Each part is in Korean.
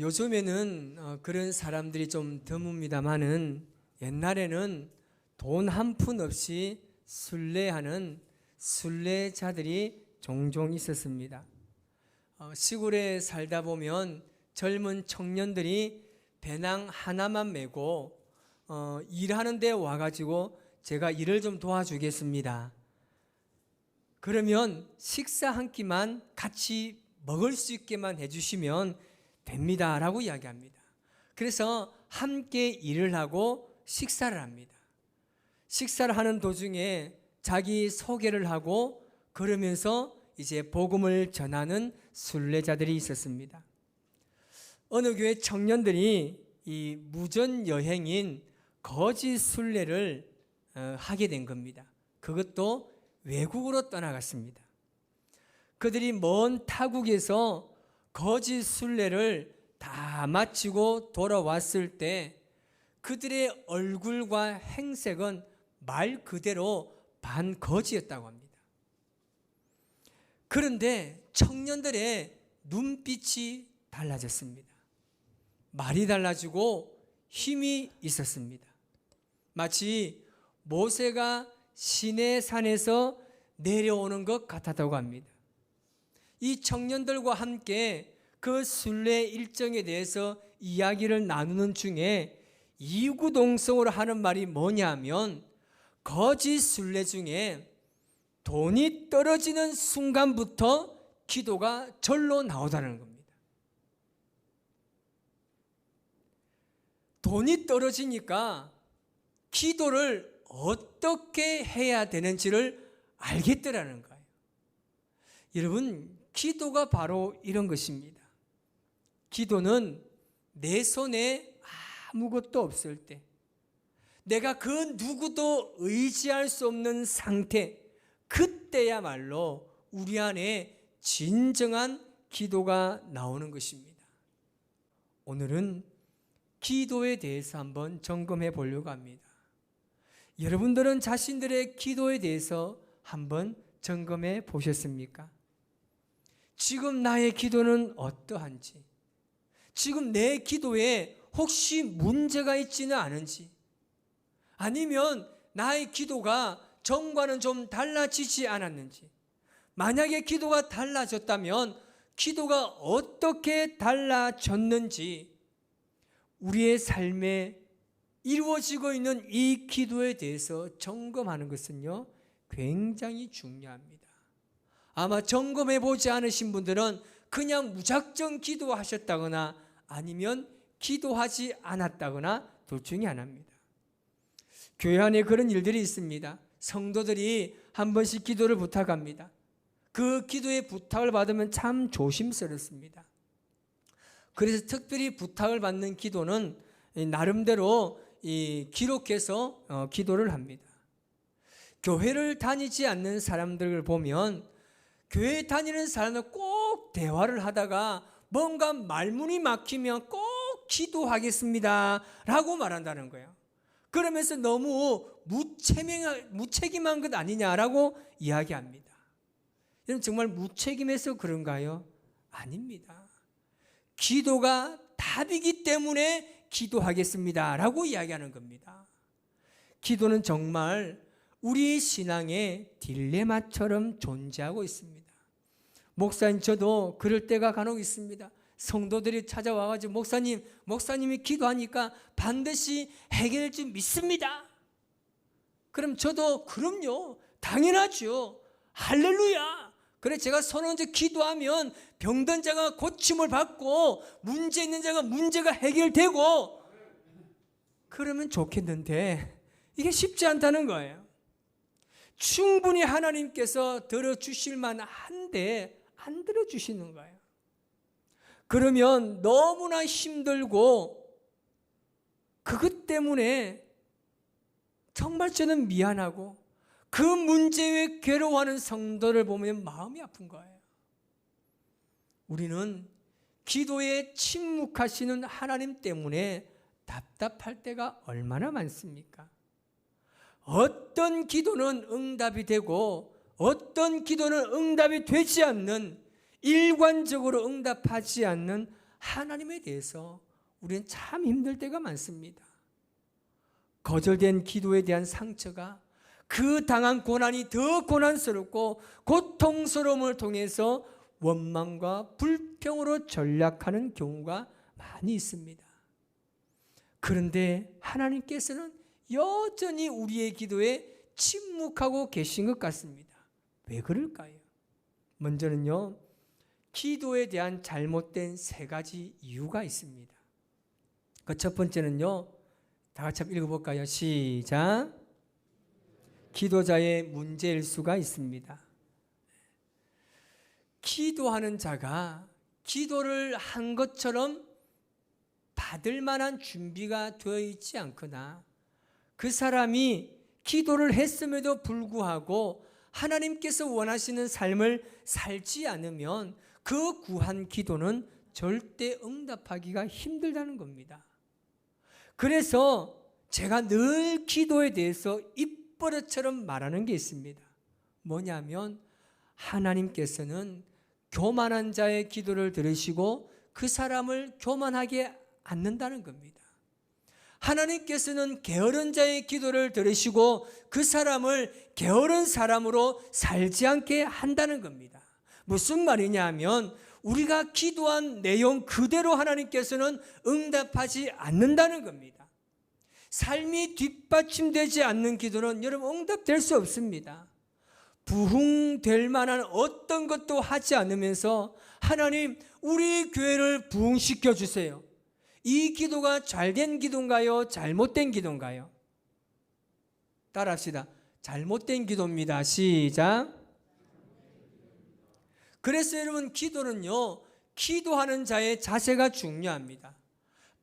요즘에는 그런 사람들이 좀 드뭅니다마는 옛날에는 돈 한 푼 없이 순례하는 순례자들이 종종 있었습니다. 시골에 살다 보면 젊은 청년들이 배낭 하나만 메고 일하는 데 와가지고 제가 일을 좀 도와주겠습니다. 그러면 식사 한 끼만 같이 먹을 수 있게만 해주시면 됩니다 라고 이야기합니다. 그래서 함께 일을 하고 식사를 합니다. 식사를 하는 도중에 자기 소개를 하고 그러면서 이제 복음을 전하는 순례자들이 있었습니다. 어느 교회 청년들이 이 무전 여행인 거지 순례를 하게 된 겁니다. 그것도 외국으로 떠나갔습니다. 그들이 먼 타국에서 거지 순례를 다 마치고 돌아왔을 때 그들의 얼굴과 행색은 말 그대로 반거지였다고 합니다. 그런데 청년들의 눈빛이 달라졌습니다. 말이 달라지고 힘이 있었습니다. 마치 모세가 시내산에서 내려오는 것 같았다고 합니다. 이 청년들과 함께 그 순례 일정에 대해서 이야기를 나누는 중에 이구동성으로 하는 말이 뭐냐면 거짓 순례 중에 돈이 떨어지는 순간부터 기도가 절로 나오다는 겁니다. 돈이 떨어지니까 기도를 어떻게 해야 되는지를 알겠더라는 거예요. 여러분, 기도가 바로 이런 것입니다. 기도는 내 손에 아무것도 없을 때, 내가 그 누구도 의지할 수 없는 상태, 그때야말로 우리 안에 진정한 기도가 나오는 것입니다. 오늘은 기도에 대해서 한번 점검해 보려고 합니다. 여러분들은 자신들의 기도에 대해서 한번 점검해 보셨습니까? 지금 나의 기도는 어떠한지, 지금 내 기도에 혹시 문제가 있지는 않은지, 아니면 나의 기도가 전과는 좀 달라지지 않았는지, 만약에 기도가 달라졌다면 기도가 어떻게 달라졌는지, 우리의 삶에 이루어지고 있는 이 기도에 대해서 점검하는 것은요, 굉장히 중요합니다. 아마 점검해 보지 않으신 분들은 그냥 무작정 기도하셨다거나 아니면 기도하지 않았다거나 둘 중에 하나입니다. 교회 안에 그런 일들이 있습니다. 성도들이 한 번씩 기도를 부탁합니다. 그 기도의 부탁을 받으면 참 조심스럽습니다. 그래서 특별히 부탁을 받는 기도는 나름대로 기록해서 기도를 합니다. 교회를 다니지 않는 사람들을 보면 교회 다니는 사람은 꼭 대화를 하다가 뭔가 말문이 막히면 꼭 기도하겠습니다 라고 말한다는 거예요. 그러면서 너무 무책임한 것 아니냐라고 이야기합니다. 여러분, 정말 무책임해서 그런가요? 아닙니다. 기도가 답이기 때문에 기도하겠습니다 라고 이야기하는 겁니다. 기도는 정말 우리 신앙의 딜레마처럼 존재하고 있습니다. 목사님, 저도 그럴 때가 간혹 있습니다. 성도들이 찾아와가지고 목사님이 기도하니까 반드시 해결될 줄 믿습니다. 그럼 저도 그럼요, 당연하죠, 할렐루야. 그래, 제가 선언제 기도하면 병든 자가 고침을 받고 문제 있는 자가 문제가 해결되고 그러면 좋겠는데 이게 쉽지 않다는 거예요. 충분히 하나님께서 들어주실 만한데 안 들어주시는 거예요. 그러면 너무나 힘들고 그것 때문에 정말 저는 미안하고 그 문제에 괴로워하는 성도를 보면 마음이 아픈 거예요. 우리는 기도에 침묵하시는 하나님 때문에 답답할 때가 얼마나 많습니까? 어떤 기도는 응답이 되고 어떤 기도는 응답이 되지 않는, 일관적으로 응답하지 않는 하나님에 대해서 우리는 참 힘들 때가 많습니다. 거절된 기도에 대한 상처가 그 당한 고난이 더 고난스럽고 고통스러움을 통해서 원망과 불평으로 전락하는 경우가 많이 있습니다. 그런데 하나님께서는 여전히 우리의 기도에 침묵하고 계신 것 같습니다. 왜 그럴까요? 먼저는요, 기도에 대한 잘못된 세 가지 이유가 있습니다. 그 첫 번째는요, 다 같이 한번 읽어볼까요? 시작. 기도자의 문제일 수가 있습니다. 기도하는 자가 기도를 한 것처럼 받을 만한 준비가 되어 있지 않거나 그 사람이 기도를 했음에도 불구하고 하나님께서 원하시는 삶을 살지 않으면 그 구한 기도는 절대 응답하기가 힘들다는 겁니다. 그래서 제가 늘 기도에 대해서 입버릇처럼 말하는 게 있습니다. 뭐냐면 하나님께서는 교만한 자의 기도를 들으시고 그 사람을 교만하게 않는다는 겁니다. 하나님께서는 게으른 자의 기도를 들으시고 그 사람을 게으른 사람으로 살지 않게 한다는 겁니다. 무슨 말이냐 하면 우리가 기도한 내용 그대로 하나님께서는 응답하지 않는다는 겁니다. 삶이 뒷받침되지 않는 기도는 여러분 응답될 수 없습니다. 부흥될 만한 어떤 것도 하지 않으면서 하나님 우리 교회를 부흥시켜 주세요. 이 기도가 잘된 기도인가요? 잘못된 기도인가요? 따라합시다. 잘못된 기도입니다. 시작. 그래서 여러분 기도는요, 기도하는 자의 자세가 중요합니다.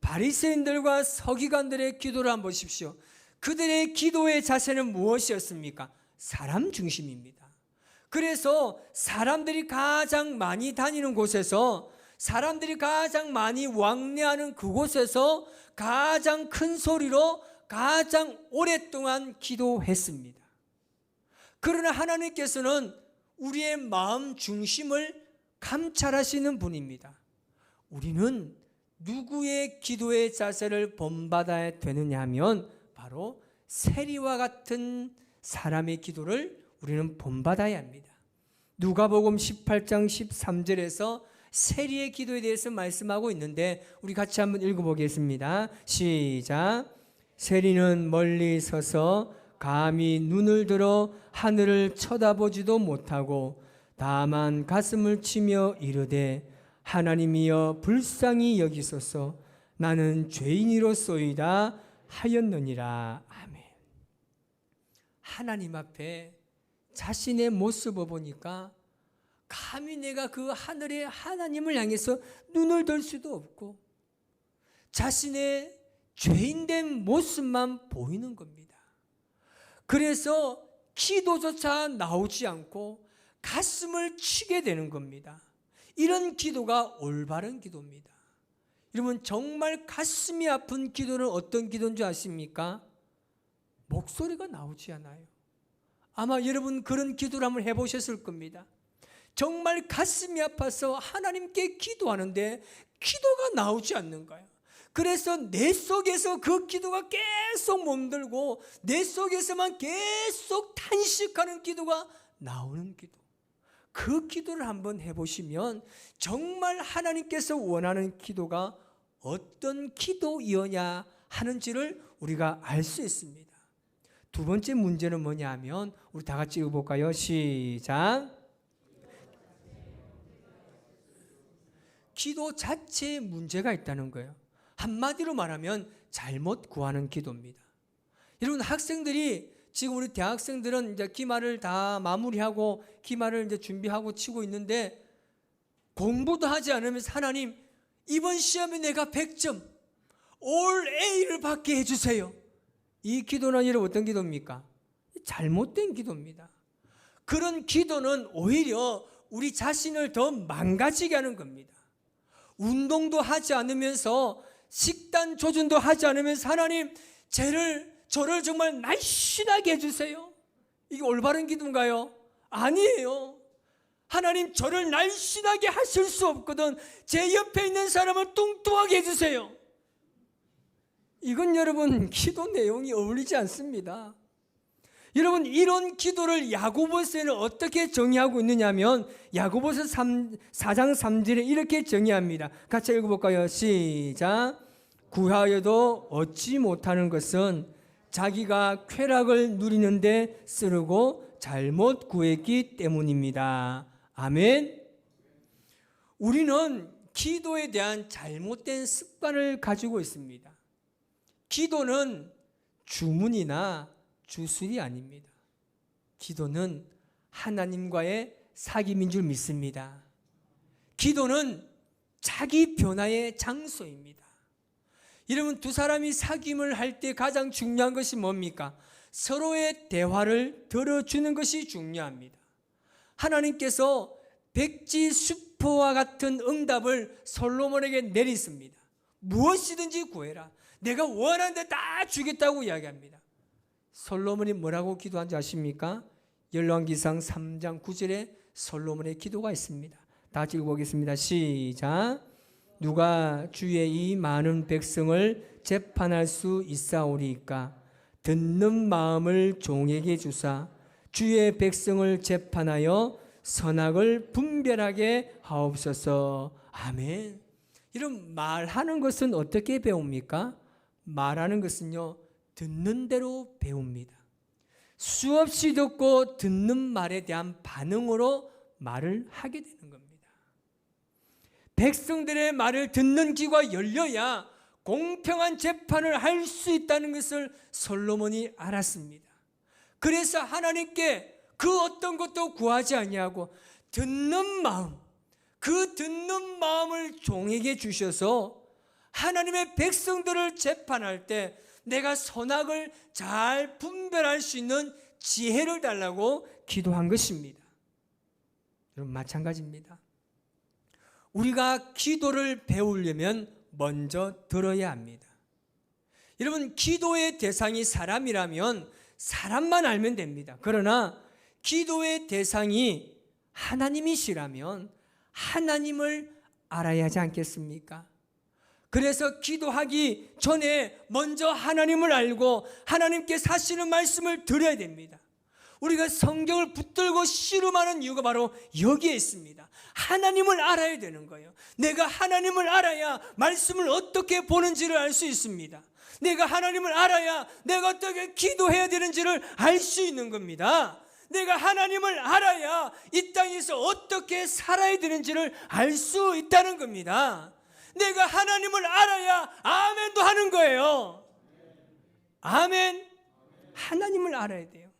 바리새인들과 서기관들의 기도를 한번 보십시오. 그들의 기도의 자세는 무엇이었습니까? 사람 중심입니다. 그래서 사람들이 가장 많이 다니는 곳에서, 사람들이 가장 많이 왕래하는 그곳에서 가장 큰 소리로 가장 오랫동안 기도했습니다. 그러나 하나님께서는 우리의 마음 중심을 감찰하시는 분입니다. 우리는 누구의 기도의 자세를 본받아야 되느냐 하면 바로 세리와 같은 사람의 기도를 우리는 본받아야 합니다. 누가복음 18장 13절에서 세리의 기도에 대해서 말씀하고 있는데 우리 같이 한번 읽어보겠습니다. 시작. 세리는 멀리 서서 감히 눈을 들어 하늘을 쳐다보지도 못하고 다만 가슴을 치며 이르되 하나님이여 불쌍히 여기소서 나는 죄인이로소이다 하였느니라. 아멘. 하나님 앞에 자신의 모습을 보니까 감히 내가 그 하늘의 하나님을 향해서 눈을 들 수도 없고 자신의 죄인된 모습만 보이는 겁니다. 그래서 기도조차 나오지 않고 가슴을 치게 되는 겁니다. 이런 기도가 올바른 기도입니다. 여러분 정말 가슴이 아픈 기도는 어떤 기도인 줄 아십니까? 목소리가 나오지 않아요. 아마 여러분 그런 기도를 한번 해보셨을 겁니다. 정말 가슴이 아파서 하나님께 기도하는데 기도가 나오지 않는 거예요. 그래서 내 속에서 그 기도가 계속 몸들고 내 속에서만 계속 탄식하는 기도가 나오는 기도. 그 기도를 한번 해보시면 정말 하나님께서 원하는 기도가 어떤 기도이었냐 하는지를 우리가 알 수 있습니다. 두 번째 문제는 뭐냐 하면 우리 다 같이 읽어볼까요? 시작. 기도 자체에 문제가 있다는 거예요. 한마디로 말하면 잘못 구하는 기도입니다. 여러분 학생들이 지금 우리 대학생들은 이제 기말을 다 마무리하고 기말을 이제 준비하고 치고 있는데 공부도 하지 않으면서 하나님 이번 시험에 내가 100점 올 A를 받게 해주세요. 이 기도는 여러분 어떤 기도입니까? 잘못된 기도입니다. 그런 기도는 오히려 우리 자신을 더 망가지게 하는 겁니다. 운동도 하지 않으면서 식단 조준도 하지 않으면서 하나님 저를 정말 날씬하게 해주세요. 이게 올바른 기도인가요? 아니에요. 하나님 저를 날씬하게 하실 수 없거든 제 옆에 있는 사람을 뚱뚱하게 해주세요. 이건 여러분 기도 내용이 어울리지 않습니다. 여러분 이런 기도를 야고보서에는 어떻게 정의하고 있느냐면 야고보서 4장 3절에 이렇게 정의합니다. 같이 읽어볼까요? 시작. 구하여도 얻지 못하는 것은 자기가 쾌락을 누리는데 쓰르고 잘못 구했기 때문입니다. 아멘. 우리는 기도에 대한 잘못된 습관을 가지고 있습니다. 기도는 주문이나 주술이 아닙니다. 기도는 하나님과의 사귐인 줄 믿습니다. 기도는 자기 변화의 장소입니다. 여러분 두 사람이 사귐을 할 때 가장 중요한 것이 뭡니까? 서로의 대화를 들어주는 것이 중요합니다. 하나님께서 백지수포와 같은 응답을 솔로몬에게 내리십니다. 무엇이든지 구해라. 내가 원하는 데 다 주겠다고 이야기합니다. 솔로몬이 뭐라고 기도한지 아십니까? 열왕기상 3장 9절에 솔로몬의 기도가 있습니다. 다 같이 읽어보겠습니다. 시작. 누가 주의 이 많은 백성을 재판할 수 있사오리까? 듣는 마음을 종에게 주사 주의 백성을 재판하여 선악을 분별하게 하옵소서. 아멘. 이런 말하는 것은 어떻게 배웁니까? 말하는 것은요, 듣는 대로 배웁니다. 수없이 듣고 듣는 말에 대한 반응으로 말을 하게 되는 겁니다. 백성들의 말을 듣는 귀가 열려야 공평한 재판을 할 수 있다는 것을 솔로몬이 알았습니다. 그래서 하나님께 그 어떤 것도 구하지 아니하고 듣는 마음, 그 듣는 마음을 종에게 주셔서 하나님의 백성들을 재판할 때 내가 선악을 잘 분별할 수 있는 지혜를 달라고 기도한 것입니다. 여러분 마찬가지입니다. 우리가 기도를 배우려면 먼저 들어야 합니다. 여러분 기도의 대상이 사람이라면 사람만 알면 됩니다. 그러나 기도의 대상이 하나님이시라면 하나님을 알아야 하지 않겠습니까? 그래서 기도하기 전에 먼저 하나님을 알고 하나님께 사시는 말씀을 드려야 됩니다. 우리가 성경을 붙들고 씨름하는 이유가 바로 여기에 있습니다. 하나님을 알아야 되는 거예요. 내가 하나님을 알아야 말씀을 어떻게 보는지를 알 수 있습니다. 내가 하나님을 알아야 내가 어떻게 기도해야 되는지를 알 수 있는 겁니다. 내가 하나님을 알아야 이 땅에서 어떻게 살아야 되는지를 알 수 있다는 겁니다. 내가 하나님을 알아야 아멘도 하는 거예요. 아멘. 하나님을 알아야 돼요.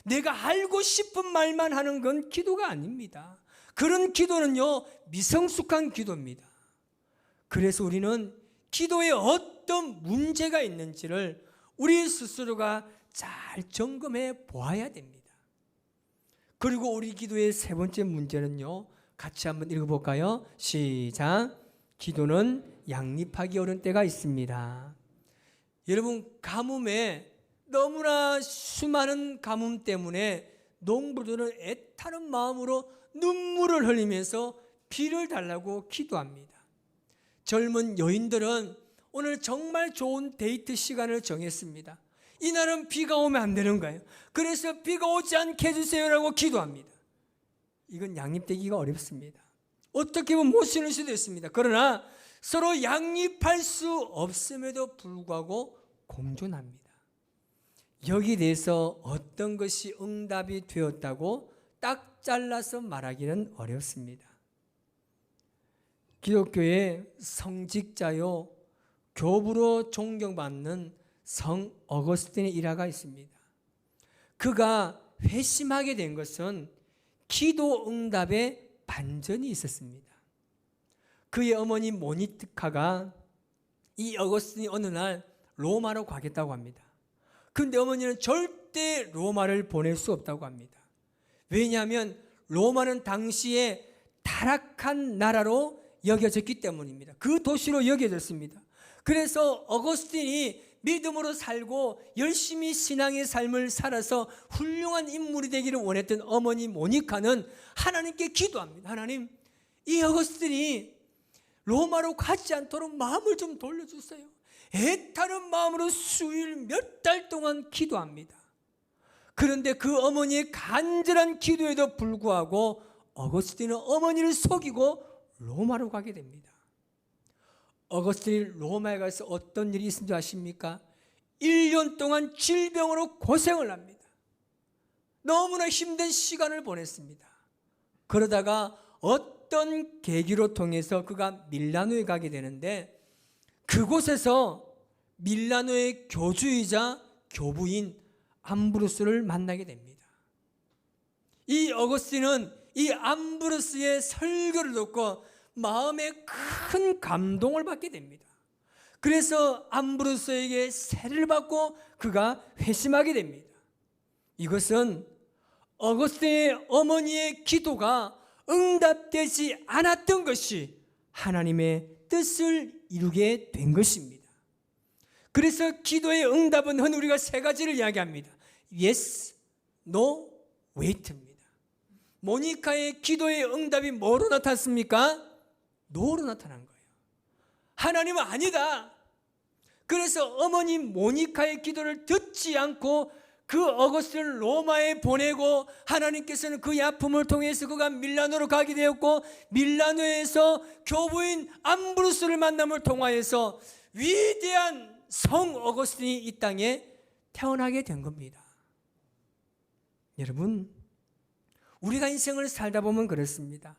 내가 알고 싶은 말만 하는 건 기도가 아닙니다. 그런 기도는요, 미성숙한 기도입니다. 그래서 우리는 기도에 어떤 문제가 있는지를 우리 스스로가 잘 점검해 보아야 됩니다. 그리고 우리 기도의 세 번째 문제는요, 같이 한번 읽어볼까요? 시작. 기도는 양립하기 어려운 때가 있습니다. 여러분 가뭄에 너무나 수많은 가뭄 때문에 농부들은 애타는 마음으로 눈물을 흘리면서 비를 달라고 기도합니다. 젊은 여인들은 오늘 정말 좋은 데이트 시간을 정했습니다. 이날은 비가 오면 안 되는 거예요. 그래서 비가 오지 않게 해주세요라고 기도합니다. 이건 양립되기가 어렵습니다. 어떻게 보면 못 쓰는 수도 있습니다. 그러나 서로 양립할 수 없음에도 불구하고 공존합니다. 여기에 대해서 어떤 것이 응답이 되었다고 딱 잘라서 말하기는 어렵습니다. 기독교의 성직자요 교부로 존경받는 성 어거스틴의 일화가 있습니다. 그가 회심하게 된 것은 기도 응답에 반전이 있었습니다. 그의 어머니 모니카가 이 어거스틴이 어느 날 로마로 가겠다고 합니다. 그런데 어머니는 절대 로마를 보낼 수 없다고 합니다. 왜냐하면 로마는 당시에 타락한 나라로 여겨졌기 때문입니다. 그 도시로 여겨졌습니다. 그래서 어거스틴이 믿음으로 살고 열심히 신앙의 삶을 살아서 훌륭한 인물이 되기를 원했던 어머니 모니카는 하나님께 기도합니다. 하나님, 이 어거스틴이 로마로 가지 않도록 마음을 좀 돌려주세요. 애타는 마음으로 수일 몇 달 동안 기도합니다. 그런데 그 어머니의 간절한 기도에도 불구하고 어거스틴은 어머니를 속이고 로마로 가게 됩니다. 어거스틴이 로마에 가서 어떤 일이 있은 줄 아십니까? 1년 동안 질병으로 고생을 합니다. 너무나 힘든 시간을 보냈습니다. 그러다가 어떤 계기로 통해서 그가 밀라노에 가게 되는데, 그곳에서 밀라노의 교주이자 교부인 암브로스를 만나게 됩니다. 이 어거스틴은 이 암브로스의 설교를 듣고 마음에 큰 감동을 받게 됩니다. 그래서 암브로스에게 세례를 받고 그가 회심하게 됩니다. 이것은 어거스틴의 어머니의 기도가 응답되지 않았던 것이 하나님의 뜻을 이루게 된 것입니다. 그래서 기도의 응답은 흔히 우리가 세 가지를 이야기합니다. Yes, No, Wait입니다. 모니카의 기도의 응답이 뭐로 나타났습니까? No로 나타난 거예요. 하나님은 아니다. 그래서 어머니 모니카의 기도를 듣지 않고 그 어거스틴을 로마에 보내고, 하나님께서는 그의 아픔을 통해서 그가 밀라노로 가게 되었고, 밀라노에서 교부인 암브로스를 만남을 통하여서 위대한 성 어거스틴이 이 땅에 태어나게 된 겁니다. 여러분, 우리가 인생을 살다 보면 그렇습니다.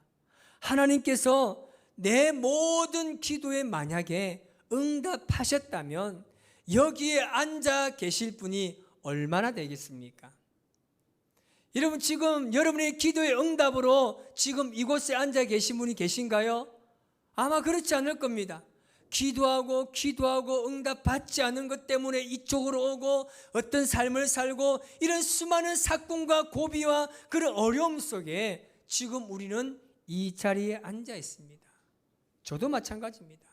하나님께서 내 모든 기도에 만약에 응답하셨다면 여기에 앉아 계실 분이 얼마나 되겠습니까? 여러분, 지금 여러분의 기도의 응답으로 지금 이곳에 앉아 계신 분이 계신가요? 아마 그렇지 않을 겁니다. 기도하고 응답받지 않은 것 때문에 이쪽으로 오고 어떤 삶을 살고 이런 수많은 사건과 고비와 그런 어려움 속에 지금 우리는 이 자리에 앉아 있습니다. 저도 마찬가지입니다.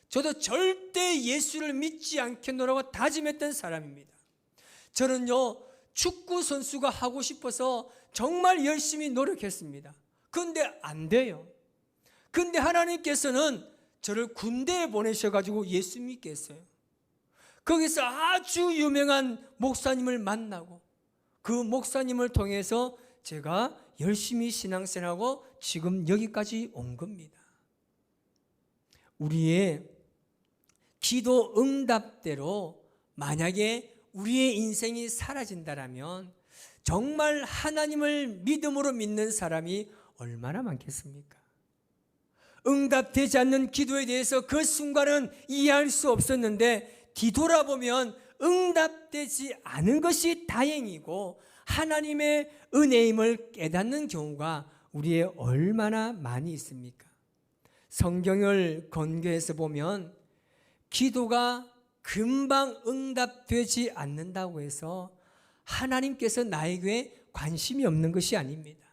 저도 절대 예수를 믿지 않겠노라고 다짐했던 사람입니다. 저는요, 축구 선수가 하고 싶어서 정말 열심히 노력했습니다. 그런데 안 돼요. 그런데 하나님께서는 저를 군대에 보내셔가지고 예수 믿게 했어요. 거기서 아주 유명한 목사님을 만나고 그 목사님을 통해서 제가 열심히 신앙생활하고 지금 여기까지 온 겁니다. 우리의 기도 응답대로 만약에 우리의 인생이 사라진다면 정말 하나님을 믿음으로 믿는 사람이 얼마나 많겠습니까? 응답되지 않는 기도에 대해서 그 순간은 이해할 수 없었는데 뒤돌아보면 응답되지 않은 것이 다행이고 하나님의 은혜임을 깨닫는 경우가 우리의 얼마나 많이 있습니까? 성경을 건교해서 보면 기도가 금방 응답되지 않는다고 해서 하나님께서 나에게 관심이 없는 것이 아닙니다.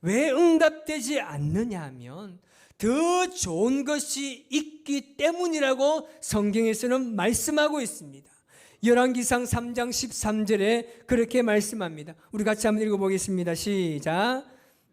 왜 응답되지 않느냐 하면 더 좋은 것이 있기 때문이라고 성경에서는 말씀하고 있습니다. 열왕기상 3장 13절에 그렇게 말씀합니다. 우리 같이 한번 읽어보겠습니다. 시작.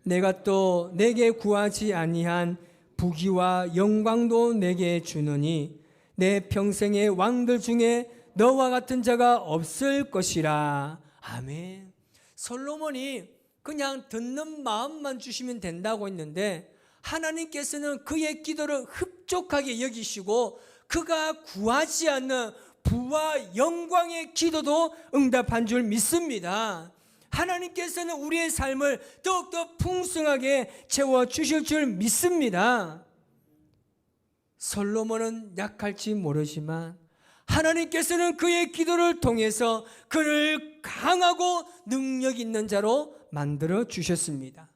내가 또 내게 구하지 아니한 부귀와 영광도 내게 주느니 내 평생의 왕들 중에 너와 같은 자가 없을 것이라. 아멘. 솔로몬이 그냥 듣는 마음만 주시면 된다고 했는데 하나님께서는 그의 기도를 흡족하게 여기시고 그가 구하지 않는 부와 영광의 기도도 응답한 줄 믿습니다. 하나님께서는 우리의 삶을 더욱더 풍성하게 채워주실 줄 믿습니다. 솔로몬은 약할지 모르지만 하나님께서는 그의 기도를 통해서 그를 강하고 능력 있는 자로 만들어 주셨습니다.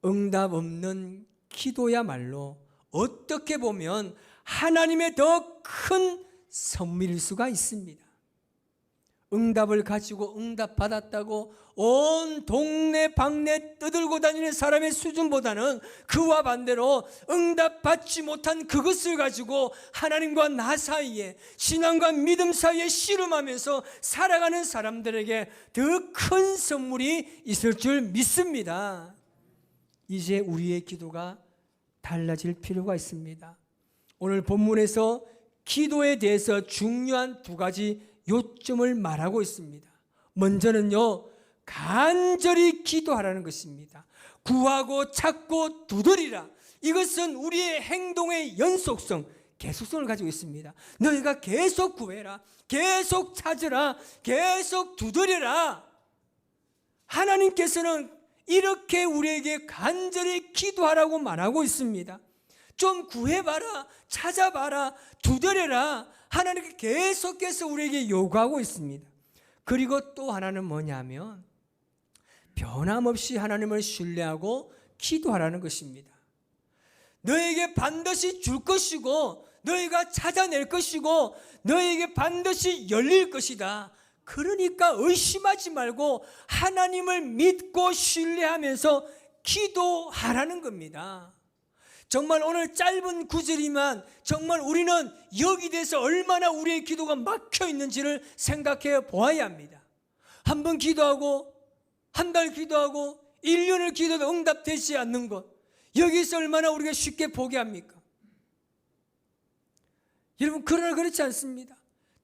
응답 없는 기도야말로 어떻게 보면 하나님의 더 큰 선물일 수가 있습니다. 응답을 가지고 응답 받았다고 온 동네 방네 떠들고 다니는 사람의 수준보다는 그와 반대로 응답 받지 못한 그것을 가지고 하나님과 나 사이에, 신앙과 믿음 사이에 씨름하면서 살아가는 사람들에게 더 큰 선물이 있을 줄 믿습니다. 이제 우리의 기도가 달라질 필요가 있습니다. 오늘 본문에서 기도에 대해서 중요한 두 가지 요점을 말하고 있습니다. 먼저는요, 간절히 기도하라는 것입니다. 구하고 찾고 두드리라. 이것은 우리의 행동의 연속성, 계속성을 가지고 있습니다. 너희가 계속 구해라, 계속 찾으라, 계속 두드려라. 하나님께서는 이렇게 우리에게 간절히 기도하라고 말하고 있습니다. 좀 구해봐라, 찾아봐라, 두드려라. 하나님께 계속해서 우리에게 요구하고 있습니다. 그리고 또 하나는 뭐냐면 변함없이 하나님을 신뢰하고 기도하라는 것입니다. 너에게 반드시 줄 것이고 너희가 찾아낼 것이고 너에게 반드시 열릴 것이다. 그러니까 의심하지 말고 하나님을 믿고 신뢰하면서 기도하라는 겁니다. 정말 오늘 짧은 구절이지만 정말 우리는 여기 대해서 얼마나 우리의 기도가 막혀 있는지를 생각해 보아야 합니다. 한 번 기도하고 한 달 기도하고 1년을 기도해도 응답되지 않는 것, 여기서 얼마나 우리가 쉽게 포기합니까? 여러분, 그러나 그렇지 않습니다.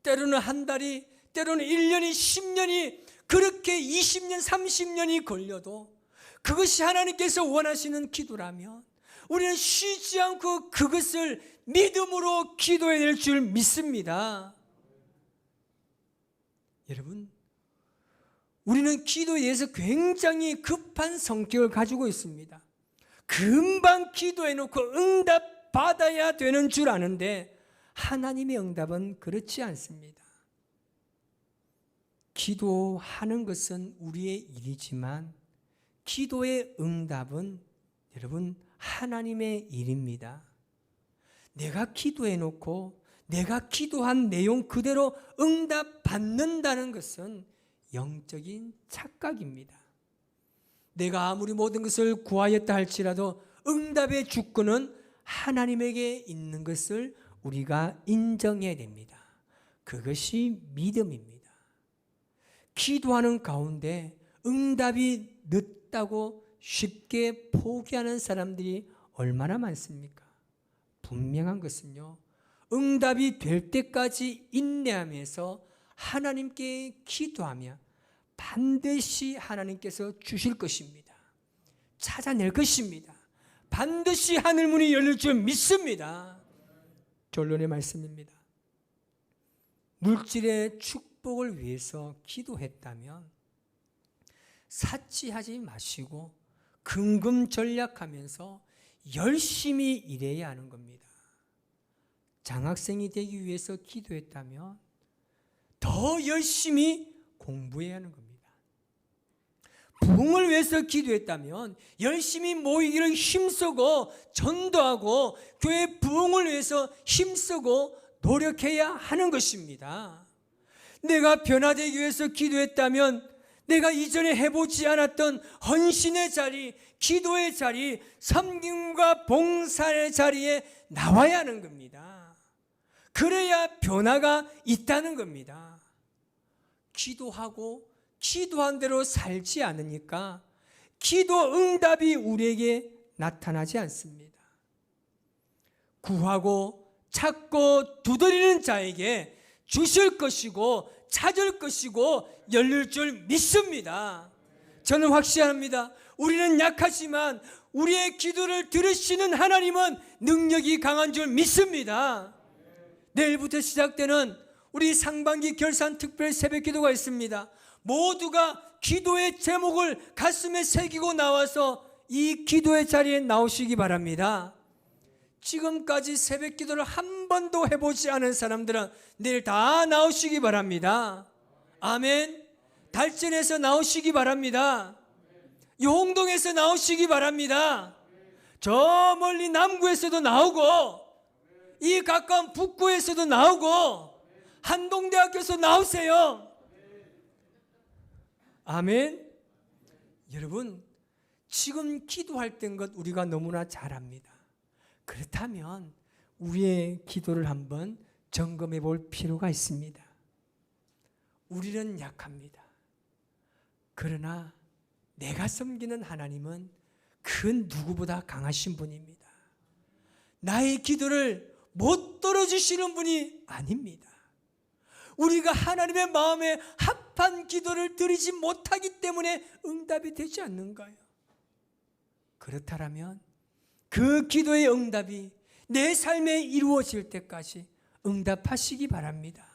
때로는 한 달이, 때로는 1년이, 10년이, 그렇게 20년, 30년이 걸려도 그것이 하나님께서 원하시는 기도라면 우리는 쉬지 않고 그것을 믿음으로 기도해야 될 줄 믿습니다. 여러분, 우리는 기도에 대해서 굉장히 급한 성격을 가지고 있습니다. 금방 기도해놓고 응답 받아야 되는 줄 아는데 하나님의 응답은 그렇지 않습니다. 기도하는 것은 우리의 일이지만 기도의 응답은 여러분 하나님의 일입니다. 내가 기도해놓고 내가 기도한 내용 그대로 응답 받는다는 것은 영적인 착각입니다. 내가 아무리 모든 것을 구하였다 할지라도 응답의 주권은 하나님에게 있는 것을 우리가 인정해야 됩니다. 그것이 믿음입니다. 기도하는 가운데 응답이 늦다고 쉽게 포기하는 사람들이 얼마나 많습니까? 분명한 것은요, 응답이 될 때까지 인내하면서 하나님께 기도하며 반드시 하나님께서 주실 것입니다. 찾아낼 것입니다. 반드시 하늘문이 열릴 줄 믿습니다. 결론의 말씀입니다. 물질의 축복을 위해서 기도했다면 사치하지 마시고 근금전략하면서 열심히 일해야 하는 겁니다. 장학생이 되기 위해서 기도했다면 더 열심히 공부해야 하는 겁니다. 부흥을 위해서 기도했다면 열심히 모이기를 힘쓰고 전도하고 교회 부흥을 위해서 힘쓰고 노력해야 하는 것입니다. 내가 변화되기 위해서 기도했다면 내가 이전에 해보지 않았던 헌신의 자리, 기도의 자리, 섬김과 봉사의 자리에 나와야 하는 겁니다. 그래야 변화가 있다는 겁니다. 기도하고 기도한 대로 살지 않으니까 기도 응답이 우리에게 나타나지 않습니다. 구하고 찾고 두드리는 자에게 주실 것이고 찾을 것이고 열릴 줄 믿습니다. 저는 확신합니다. 우리는 약하지만 우리의 기도를 들으시는 하나님은 능력이 강한 줄 믿습니다. 내일부터 시작되는 우리 상반기 결산 특별 새벽 기도가 있습니다. 모두가 기도의 제목을 가슴에 새기고 나와서 이 기도의 자리에 나오시기 바랍니다. 지금까지 새벽 기도를 한 번도 해보지 않은 사람들은 내일 다 나오시기 바랍니다. 아멘. 달전에서 나오시기 바랍니다. 용동에서 나오시기 바랍니다. 저 멀리 남구에서도 나오고 이 가까운 북구에서도 나오고 한동대학교에서 나오세요. 아멘. 여러분, 지금 기도할 땐 것 우리가 너무나 잘 압니다. 그렇다면 우리의 기도를 한번 점검해 볼 필요가 있습니다. 우리는 약합니다. 그러나 내가 섬기는 하나님은 그 누구보다 강하신 분입니다. 나의 기도를 못 들어주시는 분이 아닙니다. 우리가 하나님의 마음에 합한 기도를 드리지 못하기 때문에 응답이 되지 않는 거예요. 그렇다면 그 기도의 응답이 내 삶에 이루어질 때까지 응답하시기 바랍니다.